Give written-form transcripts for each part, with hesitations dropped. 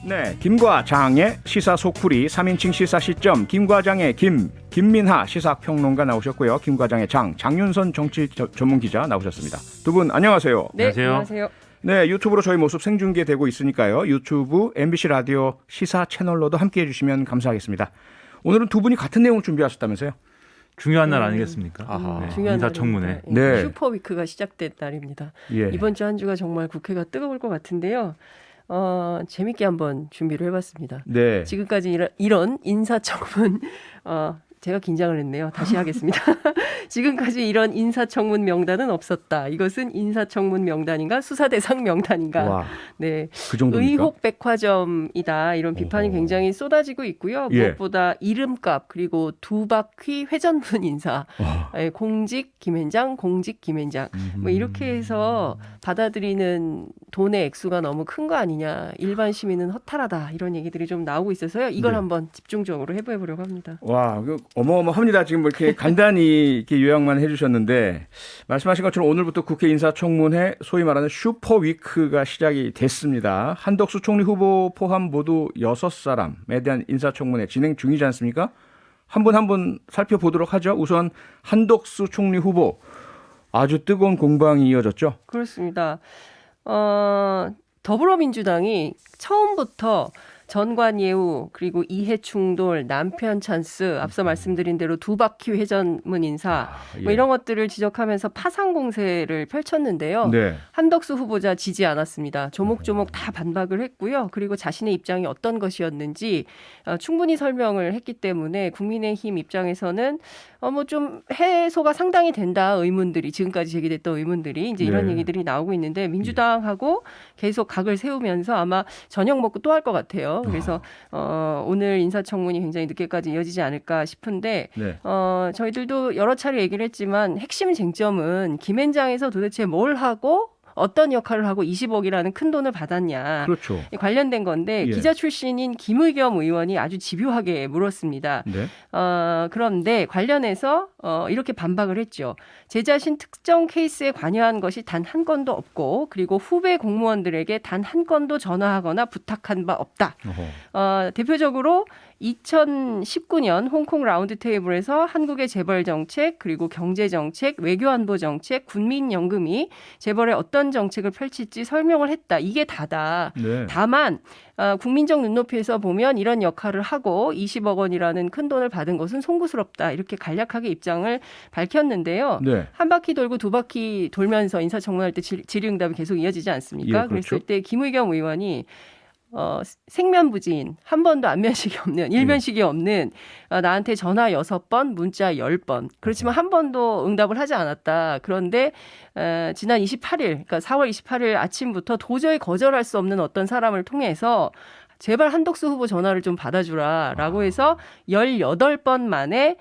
네, 김과 장의 시사 속풀이 3인칭 시사 시점 김과장의 김민하 시사평론가 나오셨고요. 김과장의 장윤선 정치 전문 기자 나오셨습니다. 두 분 안녕하세요. 네, 안녕하세요. 네, 유튜브로 저희 모습 생중계되고 있으니까요. 유튜브 MBC 라디오 시사 채널로도 함께해 주시면 감사하겠습니다. 오늘은 두 분이 같은 내용을 준비하셨다면서요? 중요한 날 아니겠습니까? 중요한 인사청문회. 네. 슈퍼위크가 시작된 날입니다. 예. 이번 주 한 주가 정말 국회가 뜨거울 것 같은데요. 재밌게 한번 준비를 해봤습니다. 네. 지금까지 이런 인사청문 제가 긴장을 했네요. 다시 하겠습니다. 지금까지 이런 인사청문 명단은 없었다. 이것은 인사청문 명단인가 수사대상 명단인가. 와, 네, 그 정도입니까? 의혹 백화점이다. 이런 비판이 어허. 굉장히 쏟아지고 있고요. 예. 무엇보다 이름값 그리고 두 바퀴 회전문 인사. 공직 김앤장, 공직 김앤장. 뭐 이렇게 해서 받아들이는 돈의 액수가 너무 큰 거 아니냐. 일반 시민은 허탈하다. 이런 얘기들이 좀 나오고 있어서요. 이걸 네. 한번 집중적으로 해보려고 합니다. 와, 어마어마합니다. 지금 뭐 이렇게 간단히 이렇게 요약만 해주셨는데 말씀하신 것처럼 오늘부터 국회 인사청문회 소위 말하는 슈퍼위크가 시작이 됐습니다. 한덕수 총리 후보 포함 모두 6사람에 대한 인사청문회 진행 중이지 않습니까? 한 분 한 분 살펴보도록 하죠. 우선 한덕수 총리 후보 아주 뜨거운 공방이 이어졌죠. 그렇습니다. 더불어민주당이 처음부터 전관예우 그리고 이해충돌 남편 찬스 앞서 말씀드린 대로 두 바퀴 회전문 인사 예. 뭐 이런 것들을 지적하면서 파상 공세를 펼쳤는데요. 네. 한덕수 후보자 지지 않았습니다. 조목조목 다 반박을 했고요. 그리고 자신의 입장이 어떤 것이었는지 충분히 설명을 했기 때문에 국민의힘 입장에서는 뭐 좀 해소가 상당히 된다. 의문들이 지금까지 제기됐던 의문들이 이제 이런 네. 얘기들이 나오고 있는데 민주당하고 계속 각을 세우면서 아마 저녁 먹고 또 할 것 같아요. 그래서 오늘 인사청문이 굉장히 늦게까지 이어지지 않을까 싶은데 네. 저희들도 여러 차례 얘기를 했지만 핵심 쟁점은 김앤장에서 도대체 뭘 하고 어떤 역할을 하고 20억이라는 큰 돈을 받았냐. 그렇죠. 관련된 건데 예. 기자 출신인 김의겸 의원이 아주 집요하게 물었습니다. 네. 그런데 관련해서 이렇게 반박을 했죠. 제 자신 특정 케이스에 관여한 것이 단 한 건도 없고 그리고 후배 공무원들에게 단 한 건도 전화하거나 부탁한 바 없다. 대표적으로 2019년 홍콩 라운드 테이블에서 한국의 재벌 정책 그리고 경제 정책, 외교안보 정책, 국민연금이 재벌의 어떤 정책을 펼칠지 설명을 했다. 이게 다다. 네. 다만 국민적 눈높이에서 보면 이런 역할을 하고 20억 원이라는 큰 돈을 받은 것은 송구스럽다. 이렇게 간략하게 입장을 밝혔는데요. 네. 한 바퀴 돌고 두 바퀴 돌면서 인사청문할 때 질의응답이 계속 이어지지 않습니까? 예, 그렇죠. 그랬을 때 김의겸 의원이 생면부진 한 번도 안면식이 없는 일면식이 없는 나한테 전화 6번 문자 10번 그렇지만 한 번도 응답을 하지 않았다. 그런데 지난 28일 그러니까 4월 28일 아침부터 도저히 거절할 수 없는 어떤 사람을 통해서 제발 한덕수 후보 전화를 좀 받아주라라고 해서 18번 만에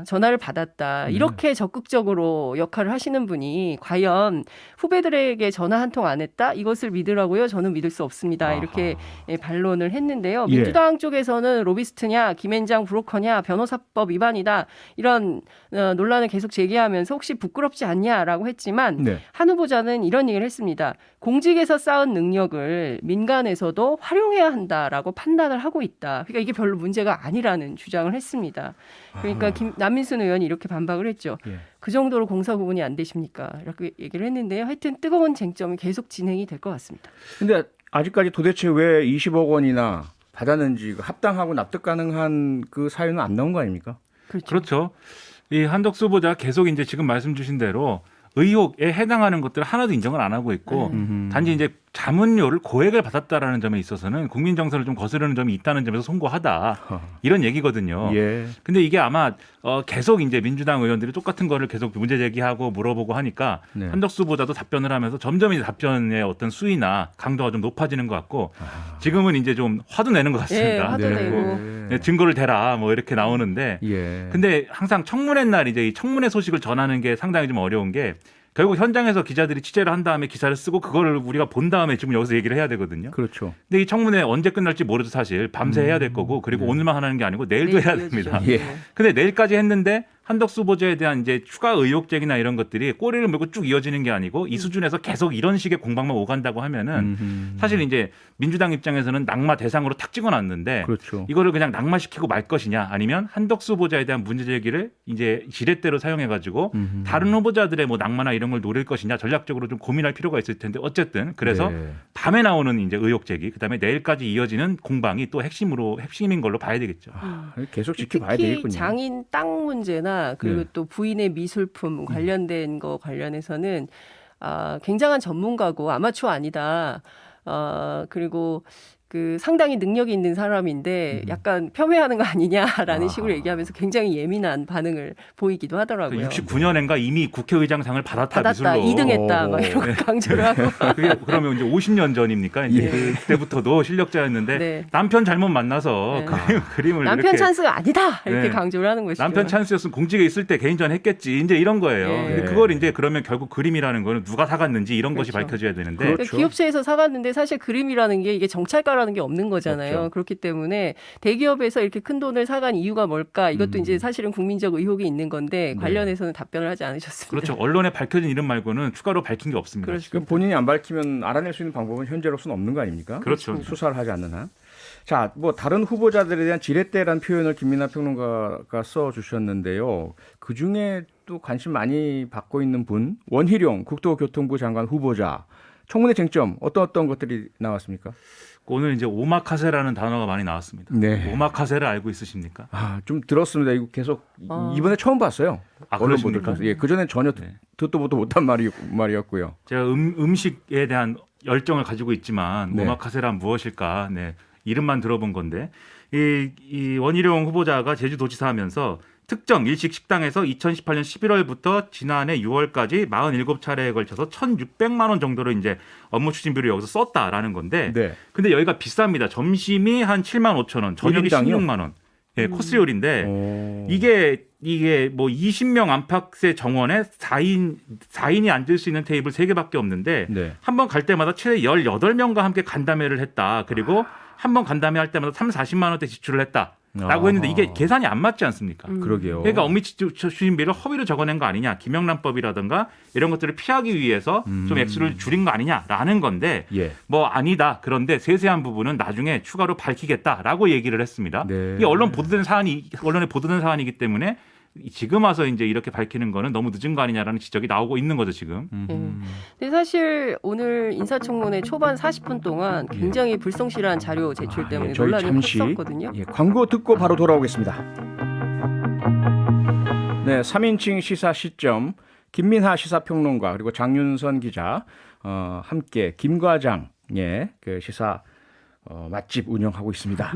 전화를 받았다. 이렇게 적극적으로 역할을 하시는 분이 과연 후배들에게 전화 한 통 안 했다? 이것을 믿으라고요? 저는 믿을 수 없습니다. 이렇게 반론을 했는데요. 예. 민주당 쪽에서는 로비스트냐, 김앤장 브로커냐, 변호사법 위반이다. 이런 논란을 계속 제기하면서 혹시 부끄럽지 않냐라고 했지만 네. 한 후보자는 이런 얘기를 했습니다. 공직에서 쌓은 능력을 민간에서도 활용해야 한다라고 판단을 하고 있다. 그러니까 이게 별로 문제가 아니라는 주장을 했습니다. 그러니까 남민순 의원이 이렇게 반박을 했죠. 예. 그 정도로 공사 구분이 안 되십니까? 이렇게 얘기를 했는데요. 하여튼 뜨거운 쟁점이 계속 진행이 될 것 같습니다. 근데 아직까지 도대체 왜 20억 원이나 받았는지 합당하고 납득 가능한 그 사유는 안 나온 거 아닙니까? 그렇죠. 이 한덕수 후보자 계속 이제 지금 말씀 주신 대로 의혹에 해당하는 것들 하나도 인정을 안 하고 있고 단지 이제 자문료를 고액을 받았다라는 점에 있어서는 국민 정서를 좀 거스르는 점이 있다는 점에서 송구하다 이런 얘기거든요. 예. 근데 이게 아마 계속 이제 민주당 의원들이 똑같은 거를 계속 문제 제기하고 물어보고 하니까 네. 한덕수 후보자도 답변을 하면서 점점 이제 답변의 어떤 수위나 강도가 좀 높아지는 것 같고 지금은 이제 좀 화도 내는 것 같습니다. 예, 화도 내고. 네, 증거를 대라 뭐 이렇게 나오는데 예. 근데 항상 청문회 날 이제 이 청문회 소식을 전하는 게 상당히 좀 어려운 게 결국 현장에서 기자들이 취재를 한 다음에 기사를 쓰고 그거를 우리가 본 다음에 지금 여기서 얘기를 해야 되거든요. 그렇죠. 근데 이 청문회 언제 끝날지 모르도 사실 밤새 해야 될 거고 그리고 오늘만 하는 게 아니고 내일도 해야 됩니다. 예. 근데 내일까지 했는데 한덕수 후보자에 대한 이제 추가 의혹 제기나 이런 것들이 꼬리를 물고 쭉 이어지는 게 아니고 이 수준에서 계속 이런 식의 공방만 오간다고 하면은 사실 이제 민주당 입장에서는 낙마 대상으로 탁 찍어놨는데 그렇죠. 이거를 그냥 낙마시키고 말 것이냐 아니면 한덕수 후보자에 대한 문제 제기를 이제 지렛대로 사용해가지고 다른 후보자들의 뭐 낙마나 이런 걸 노릴 것이냐 전략적으로 좀 고민할 필요가 있을 텐데 어쨌든 그래서 네. 밤에 나오는 이제 의혹 제기 그다음에 내일까지 이어지는 공방이 또 핵심인 걸로 봐야 되겠죠. 계속 지켜봐야 특히 되겠군요. 장인 땅 문제나 그리고 네. 또 부인의 미술품 관련된 거 관련해서는 굉장한 전문가고 아마추어 아니다. 그리고 그 상당히 능력이 있는 사람인데 약간 폄훼하는 거 아니냐라는 식으로 얘기하면서 굉장히 예민한 반응을 보이기도 하더라고요. 69년인가 이미 국회의장상을 받았다 미술로. 2등했다 막 이런 걸 강조를 하고. 그게 그러면 이제 50년 전입니까? 이제 예. 그때부터도 실력자였는데 네. 남편 잘못 만나서 네. 그림을 남편 이렇게 찬스가 아니다 이렇게 네. 강조를 하는 것이죠. 남편 찬스였으면 공직에 있을 때 개인전 했겠지. 이제 이런 거예요. 예. 근데 그걸 이제 그러면 결국 그림이라는 거는 누가 사갔는지 이런 것이 그렇죠. 밝혀져야 되는데 그렇죠. 그러니까 기업체에서 사갔는데 사실 그림이라는 게 이게 정찰가라는 게 없는 거잖아요. 없죠. 그렇기 때문에 대기업에서 이렇게 큰 돈을 사간 이유가 뭘까? 이것도 이제 사실은 국민적 의혹이 있는 건데 관련해서는 답변을 하지 않으셨습니다. 그렇죠. 언론에 밝혀진 이름 말고는 추가로 밝힌 게 없습니다. 그렇죠. 그럼 본인이 안 밝히면 알아낼 수 있는 방법은 현재로서는 없는 거 아닙니까? 그렇죠. 수사를 하지 않는 한. 자, 뭐 다른 후보자들에 대한 지렛대라는 표현을 김민하 평론가가 써주셨는데요. 그 중에 또 관심 많이 받고 있는 분, 원희룡 국토교통부 장관 후보자. 청문회 쟁점 어떤 것들이 나왔습니까? 오늘 이제 오마카세라는 단어가 많이 나왔습니다. 네. 오마카세를 알고 있으십니까? 좀 들었습니다. 이거 계속 이번에 처음 봤어요. 언론 보도를 그러십니까? 통해서. 예, 그 전에 전혀 듣도 보도 못한 말이었고요. 제가 음식에 대한 열정을 가지고 있지만 네. 오마카세란 무엇일까? 네, 이름만 들어본 건데 이 원희룡 후보자가 제주도지사 하면서 특정 일식 식당에서 2018년 11월부터 지난해 6월까지 47차례에 걸쳐서 1,600만 원 정도를 이제 업무 추진비를 여기서 썼다라는 건데 네. 근데 여기가 비쌉니다. 점심이 한 7만 5천 원, 저녁이 1인당이요? 16만 원. 예, 코스 요리인데 오. 이게 뭐 20명 안팎의 정원에 4인이 앉을 수 있는 테이블 3개밖에 없는데 네. 한 번 갈 때마다 최대 18명과 함께 간담회를 했다. 그리고 한 번 간담회 할 때마다 30-40만 원대 지출을 했다. 라고 했는데 이게 계산이 안 맞지 않습니까? 그러게요. 그러니까 업무 추진비를 허위로 적어낸 거 아니냐. 김영란법이라든가 이런 것들을 피하기 위해서 좀 액수를 줄인 거 아니냐라는 건데 예. 뭐 아니다. 그런데 세세한 부분은 나중에 추가로 밝히겠다라고 얘기를 했습니다. 네. 이게 언론에 보도된 사안이기 때문에 지금 와서 이제 이렇게 밝히는 거는 너무 늦은 거 아니냐라는 지적이 나오고 있는 거죠, 지금. 근데 사실 오늘 인사청문회 초반 40분 동안 굉장히 불성실한 자료 제출 때문에 저희 논란이 잠시 컸었거든요. 광고 듣고 바로 돌아오겠습니다. 네, 3인칭 시사 시점 김민하 시사평론가 그리고 장윤선 기자 함께 김과장 그 시사 맛집 운영하고 있습니다.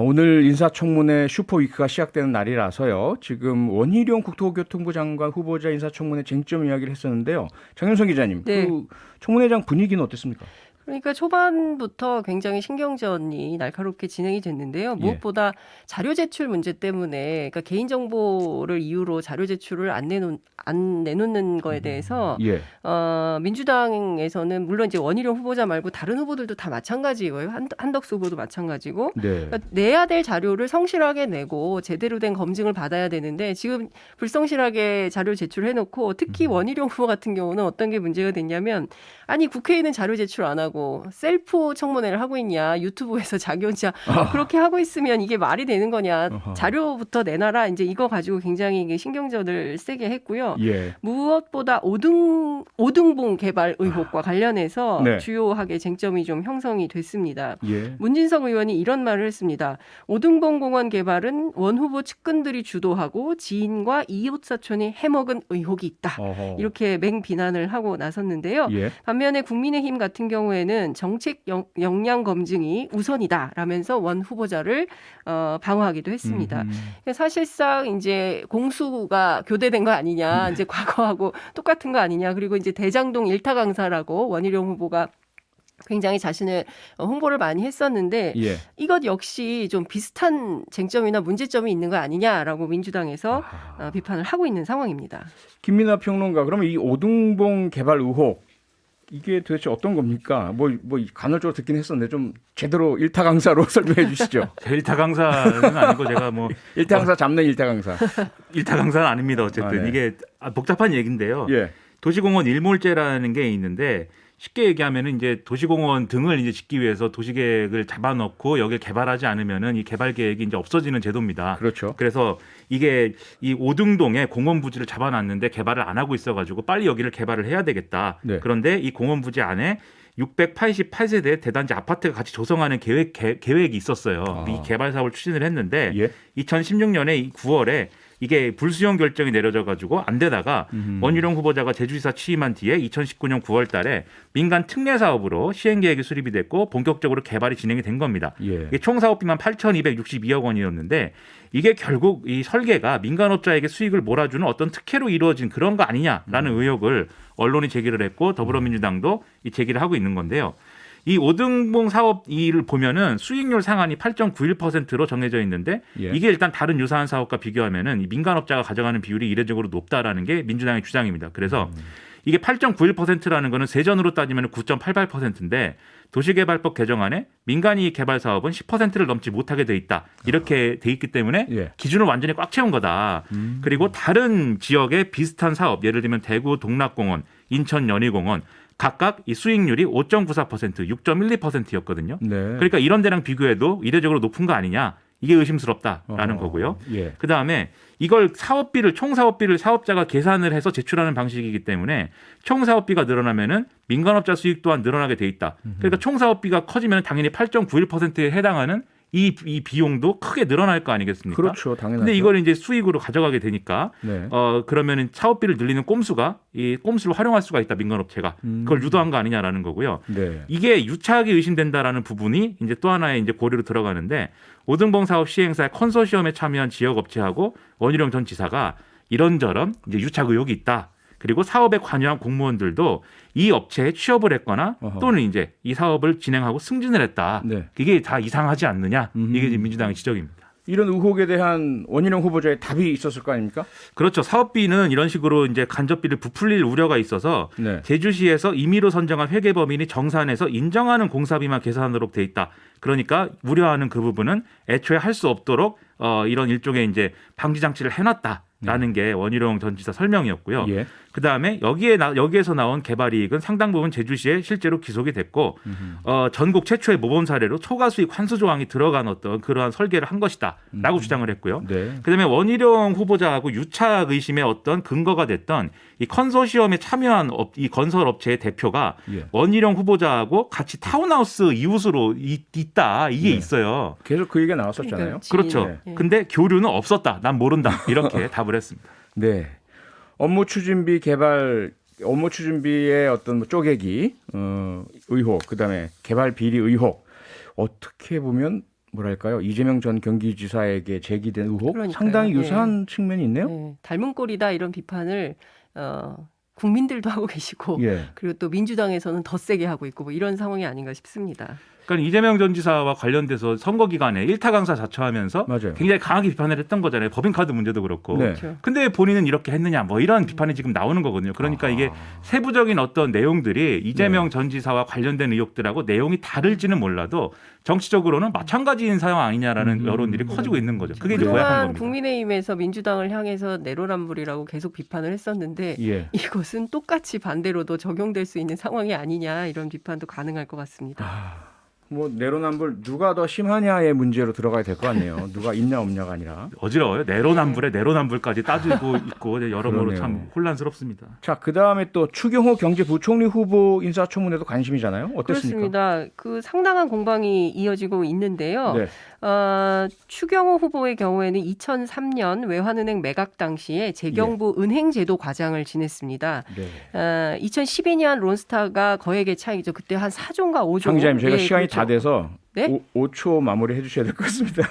오늘 인사청문회 슈퍼위크가 시작되는 날이라서요. 지금 원희룡 국토교통부 장관 후보자 인사청문회 쟁점 이야기를 했었는데요. 장윤선 기자님, 네. 그 청문회장 분위기는 어땠습니까? 그러니까 초반부터 굉장히 신경전이 날카롭게 진행이 됐는데요. 무엇보다 자료 제출 문제 때문에 그러니까 개인정보를 이유로 자료 제출을 안 내놓는 거에 대해서 예. 민주당에서는 물론 이제 원희룡 후보자 말고 다른 후보들도 다 마찬가지고요. 한덕수 후보도 마찬가지고 네. 그러니까 내야 될 자료를 성실하게 내고 제대로 된 검증을 받아야 되는데 지금 불성실하게 자료 제출해놓고 특히 원희룡 후보 같은 경우는 어떤 게 문제가 됐냐면 아니 국회에는 자료 제출 안 하고 셀프 청문회를 하고 있냐 유튜브에서 자기 혼자 그렇게 하고 있으면 이게 말이 되는 거냐 자료부터 내놔라 이제 이거 가지고 굉장히 신경전을 세게 했고요. 예. 무엇보다 오등봉 개발 의혹과 관련해서 네. 주요하게 쟁점이 좀 형성이 됐습니다. 예. 문진석 의원이 이런 말을 했습니다. 오등봉 공원 개발은 원 후보 측근들이 주도하고 지인과 이웃 사촌이 해먹은 의혹이 있다. 어허. 이렇게 맹비난을 하고 나섰는데요. 예. 반면에 국민의힘 같은 경우에는 정책 역량 검증이 우선이다라면서 원 후보자를 방어하기도 했습니다. 사실상 이제 공수가 교대된 거 아니냐, 이제 과거하고 똑같은 거 아니냐, 그리고 이제 대장동 일타 강사라고 원희룡 후보가 굉장히 자신을 홍보를 많이 했었는데 예. 이것 역시 좀 비슷한 쟁점이나 문제점이 있는 거 아니냐라고 민주당에서 비판을 하고 있는 상황입니다. 김민하 평론가, 그러면 이 오등봉 개발 의혹 이게 도대체 어떤 겁니까? 뭐 간헐적으로 듣긴 했었는데 좀 제대로 일타 강사로 설명해 주시죠. 일타 강사는 아니고 제가 뭐 일타 강사 잡는 일타 강사. 일타 강사는 아닙니다. 어쨌든 네. 이게 복잡한 얘기인데요. 예. 도시공원 일몰제라는 게 있는데 쉽게 얘기하면은 이제 도시공원 등을 이제 짓기 위해서 도시계획을 잡아놓고 여기를 개발하지 않으면은 이 개발 계획이 이제 없어지는 제도입니다. 그렇죠. 그래서 이게 이 오등동에 공원 부지를 잡아놨는데 개발을 안 하고 있어가지고 빨리 여기를 개발을 해야 되겠다. 네. 그런데 이 공원 부지 안에 688세대 대단지 아파트가 같이 조성하는 계획이 있었어요. 이 개발 사업을 추진을 했는데 예. 2016년에 9월에 이게 불수용 결정이 내려져 가지고 안 되다가 원희룡 후보자가 제주지사 취임한 뒤에 2019년 9월 달에 민간 특례 사업으로 시행 계획이 수립이 됐고 본격적으로 개발이 진행이 된 겁니다. 예. 이게 총 사업비만 8,262억 원이었는데 이게 결국 이 설계가 민간업자에게 수익을 몰아주는 어떤 특혜로 이루어진 그런 거 아니냐라는 의혹을 언론이 제기를 했고 더불어민주당도 이 제기를 하고 있는 건데요. 이 오등봉 사업 이를 보면은 수익률 상한이 8.91%로 정해져 있는데 예. 이게 일단 다른 유사한 사업과 비교하면은 이 민간업자가 가져가는 비율이 이례적으로 높다라는 게 민주당의 주장입니다. 그래서 이게 8.91%라는 거는 세전으로 따지면 9.88%인데 도시개발법 개정안에 민간이익 개발 사업은 10%를 넘지 못하게 돼 있다. 이렇게 돼 있기 때문에 예. 기준을 완전히 꽉 채운 거다. 그리고 다른 지역의 비슷한 사업, 예를 들면 대구 동락공원, 인천 연희공원 각각 이 수익률이 5.94%, 6.12%였거든요. 네. 그러니까 이런 데랑 비교해도 이례적으로 높은 거 아니냐. 이게 의심스럽다라는 거고요. 예. 그다음에 이걸 총 사업비를 사업자가 계산을 해서 제출하는 방식이기 때문에 총 사업비가 늘어나면은 민간업자 수익 또한 늘어나게 돼 있다. 그러니까 총 사업비가 커지면 당연히 8.91%에 해당하는 이 비용도 크게 늘어날 거 아니겠습니까? 그렇죠. 당연하죠. 근데 이걸 이제 수익으로 가져가게 되니까 네. 그러면은 사업비를 늘리는 꼼수가 이 꼼수를 활용할 수가 있다. 민간업체가 그걸 유도한 거 아니냐라는 거고요. 네. 이게 유착이 의심된다라는 부분이 이제 또 하나의 이제 고려로 들어가는데 오등봉 사업 시행사의 컨소시엄에 참여한 지역 업체하고 원희룡 전 지사가 이런저런 이제 유착 의혹이 있다. 그리고 사업에 관여한 공무원들도 이 업체에 취업을 했거나 어허. 또는 이제 이 사업을 진행하고 승진을 했다. 네. 이게 다 이상하지 않느냐? 이게 지금 민주당의 지적입니다. 이런 의혹에 대한 원희룡 후보자의 답이 있었을 거 아닙니까? 그렇죠. 사업비는 이런 식으로 이제 간접비를 부풀릴 우려가 있어서 네. 제주시에서 임의로 선정한 회계 범인이 정산해서 인정하는 공사비만 계산하도록 돼 있다. 그러니까 우려하는 그 부분은 애초에 할 수 없도록 이런 일종의 이제 방지 장치를 해놨다라는 게 원희룡 전 지사 설명이었고요. 예. 그 다음에 여기에서 나온 개발이익은 상당 부분 제주시에 실제로 기속이 됐고 전국 최초의 모범 사례로 초과수익 환수 조항이 들어간 어떤 그러한 설계를 한 것이다라고 주장을 했고요. 네. 그다음에 원희룡 후보자하고 유착 의심의 어떤 근거가 됐던 이 컨소시엄에 참여한 이 건설 업체의 대표가 예. 원희룡 후보자하고 같이 타운하우스 이웃으로 있다 이게 네. 있어요. 계속 그 얘기가 나왔었잖아요. 그러니까 그렇죠. 지인. 예. 근데 교류는 없었다. 난 모른다. 이렇게 답을 했습니다. 네. 업무 추진비의 어떤 뭐 쪼개기 의혹, 그다음에 개발 비리 의혹 어떻게 보면 뭐랄까요? 이재명 전 경기지사에게 제기된 의혹 그러니까요. 상당히 예. 유사한 측면이 있네요. 네, 닮은 꼴이다 이런 비판을 국민들도 하고 계시고 예. 그리고 또 민주당에서는 더 세게 하고 있고 뭐 이런 상황이 아닌가 싶습니다. 그러니까 이재명 전 지사와 관련돼서 선거 기간에 일타 강사 자처하면서 맞아요. 굉장히 강하게 비판을 했던 거잖아요. 법인카드 문제도 그렇고. 네. 그렇죠. 근데 본인은 이렇게 했느냐 뭐 이런 비판이 지금 나오는 거거든요. 그러니까 이게 세부적인 어떤 내용들이 이재명 전 지사와 관련된 의혹들하고 내용이 다를지는 몰라도 정치적으로는 마찬가지인 사용 아니냐라는 여론들이 커지고 있는 거죠. 그게 이제 고약한 그동안 겁니다. 국민의힘에서 민주당을 향해서 내로남불이라고 계속 비판을 했었는데 예. 이것은 똑같이 반대로도 적용될 수 있는 상황이 아니냐 이런 비판도 가능할 것 같습니다. 뭐 내로남불 누가 더 심하냐의 문제로 들어가야 될 것 같네요. 누가 있냐 없냐가 아니라. 어지러워요. 내로남불에 내로남불까지 따지고 있고 여러모로 그러네요. 참 혼란스럽습니다. 자, 그다음에 또 추경호 경제부총리 후보 인사청문회도 관심이잖아요. 어땠습니까? 그렇습니다. 그 상당한 공방이 이어지고 있는데요. 네. 추경호 후보의 경우에는 2003년 외환은행 매각 당시에 재경부 은행제도 과장을 지냈습니다. 네. 2012년 론스타가 거액의 차익이죠. 그때 한 4조인가 5조. 장 기자님, 저희가 시간이 그렇죠. 다 돼서 네? 5초 마무리 해주셔야 될 것 같습니다.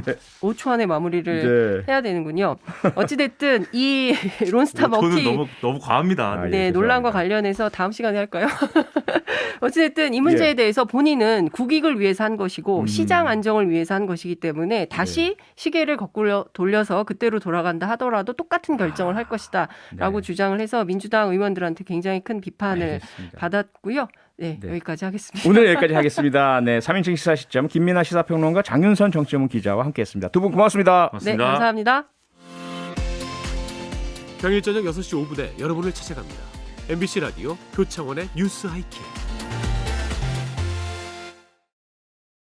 네. 5초 안에 마무리를 해야 되는군요. 어찌됐든 이 론스타 저는 먹튀 너무 과합니다. 아, 네, 예, 논란과 죄송합니다. 관련해서 다음 시간에 할까요? 어쨌든 이 문제에 예. 대해서 본인은 국익을 위해서 한 것이고 시장 안정을 위해서 한 것이기 때문에 다시 시계를 거꾸로 돌려서 그때로 돌아간다 하더라도 똑같은 결정을 할 것이다라고 주장을 해서 민주당 의원들한테 굉장히 큰 비판을 알겠습니다. 받았고요. 네, 여기까지 하겠습니다. 오늘 여기까지 하겠습니다. 네, 3인칭 시사 시점 김민아 시사평론가 장윤선 정치전문 기자와 함께했습니다. 두 분 고맙습니다. 네, 감사합니다. 평일 저녁 6시 5분에 여러분을 찾아갑니다. MBC 라디오 표창원의 뉴스 하이킥.